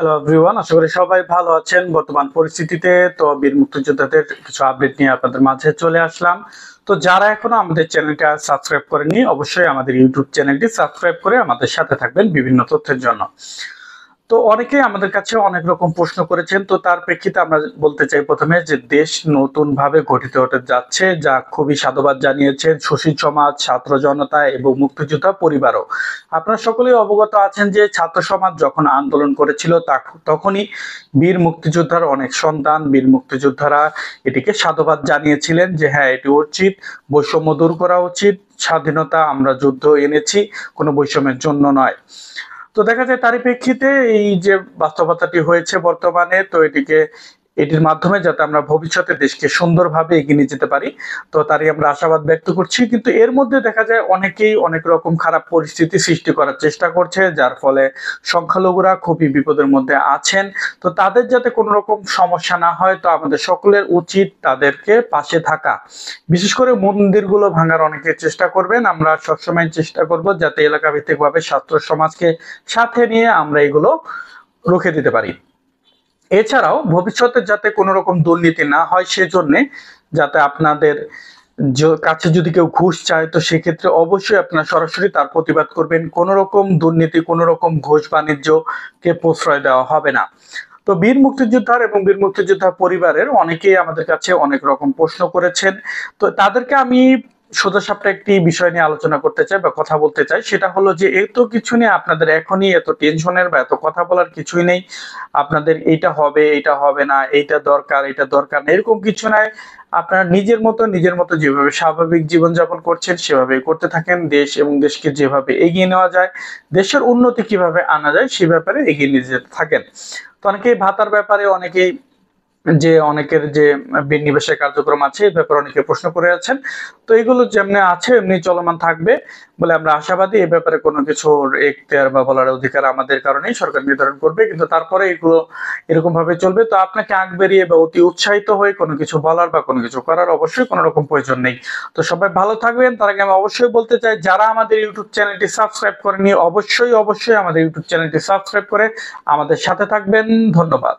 Hello everyone, আশা করি সবাই ভালো আছেন। বর্তমান পরিস্থিতিতে তো বীর মুক্তিযোদ্ধাদের কিছু আপডেট নিয়ে আপনাদের মাঝে চলে আসলাম। তো যারা এখনো আমাদের চ্যানেলটা সাবস্ক্রাইব করেনি, অবশ্যই আমাদের ইউটিউব চ্যানেলটি সাবস্ক্রাইব করে আমাদের সাথে থাকবেন বিভিন্ন তথ্যের জন্য। তো অনেকেই আমাদের কাছে অনেক রকম প্রশ্ন করেছেন, তো তার প্রেক্ষিতে আমরা বলতে চাই প্রথমে যে দেশ নতুন ভাবে গঠিত হতে যাচ্ছে, যা খুবই সাধুবাদ জানিয়েছেন সুশীল সমাজ, ছাত্র জনতা এবং মুক্তিযোদ্ধা পরিবারও। আপনারা সকলেই অবগত আছেন যে ছাত্র সমাজ যখন আন্দোলন করেছিল তখনই বীর মুক্তিযোদ্ধার অনেক সন্তান, বীর মুক্তিযোদ্ধারা এটিকে সাধুবাদ জানিয়েছিলেন যে হ্যাঁ, এটি উচিত, বৈষম্য দূর করা উচিত, স্বাধীনতা আমরা যুদ্ধ এনেছি, কোনো বৈষম্যের জন্য নয়। তো দেখা যায় তারই প্রেক্ষিতে এই যে বাস্তবতাটি হয়েছে বর্তমানে, তো এটির মাধ্যমে যাতে আমরা ভবিষ্যতে দেশকে সুন্দরভাবে এগিয়ে নিয়ে যেতে পারি, তো তারই আমরা আশাবাদ ব্যক্ত করছি। কিন্তু এর মধ্যে দেখা যায় অনেকেই অনেক রকম খারাপ পরিস্থিতি সৃষ্টি করার চেষ্টা করছে, যার ফলে সংখ্যালঘুরা খুবই বিপদের মধ্যে আছেন। তো তাদের যাতে কোনো রকম সমস্যা না হয়, তো আমাদের সকলের উচিত তাদেরকে পাশে থাকা। বিশেষ করে মন্দিরগুলো ভাঙার অনেকে চেষ্টা করবেন, আমরা সবসময় চেষ্টা করব যাতে এলাকা ভিত্তিক ভাবে ছাত্র সমাজকে সাথে নিয়ে আমরা এগুলো রুখে দিতে পারি। এছাড়াও ভবিষ্যতে যাতে কোনো রকম দুর্নীতি না হয়, সেজন্য যাতে আপনাদের কাছে যদি কেউ ঘুষ চায়, তো সেক্ষেত্রে অবশ্যই আপনারা সরাসরি তার প্রতিবাদ করবেন। কোনো রকম দুর্নীতি, কোনো রকম ঘুষ বাণিজ্যকে প্রশ্রয় দেওয়া হবে না। তো বীর মুক্তিযোদ্ধার এবং বীর মুক্তিযোদ্ধা পরিবারের অনেকেই আমাদের কাছে অনেক রকম প্রশ্ন করেছেন। তো তাদেরকে আমি সোজাসাপটা একটি বিষয় নিয়ে আলোচনা করতে চাই বা কথা বলতে চাই, সেটা হলো যে এত কিছু নিয়ে আপনাদের এখনই এত টেনশনের বা এত কথা বলার কিছুই নেই। আপনাদের এইটা হবে, এইটা হবে না, এইটা দরকার, এটা দরকার না, এরকম কিছু নাই। আপনারা নিজের মতো যেভাবে স্বাভাবিক জীবনযাপন করছেন সেভাবে করতে থাকেন। দেশ এবং দেশকে যেভাবে এগিয়ে নেওয়া যায়, দেশের উন্নতি কিভাবে আনা যায় সে ব্যাপারে এগিয়ে নিয়ে যেতে থাকেন। তো অনেকেই ভাতার ব্যাপারে, অনেকের যে বিনিবেশের কার্যক্রম আছে এই ব্যাপারে অনেকে প্রশ্ন করে আছেন। তো এগুলো যেমনি আছে এমনি চলমান থাকবে বলে আমরা আশাবাদী। এই ব্যাপারে কোনো কিছু এখতিয়ার বা বলার অধিকার আমাদের কারণেই সরকার নির্ধারণ করবে, কিন্তু তারপরে এগুলো এরকম ভাবে চলবে। তো আপনাকে আগ বেরিয়ে বা অতি উৎসাহিত হয়ে কোনো কিছু বলার বা কোনো কিছু করার অবশ্যই কোনো রকম প্রয়োজন নেই। তো সবাই ভালো থাকবেন। তার আগে আমি অবশ্যই বলতে চাই, যারা আমাদের ইউটিউব চ্যানেলটি সাবস্ক্রাইব করেনি, অবশ্যই আমাদের ইউটিউব চ্যানেলটি সাবস্ক্রাইব করে আমাদের সাথে থাকবেন। ধন্যবাদ।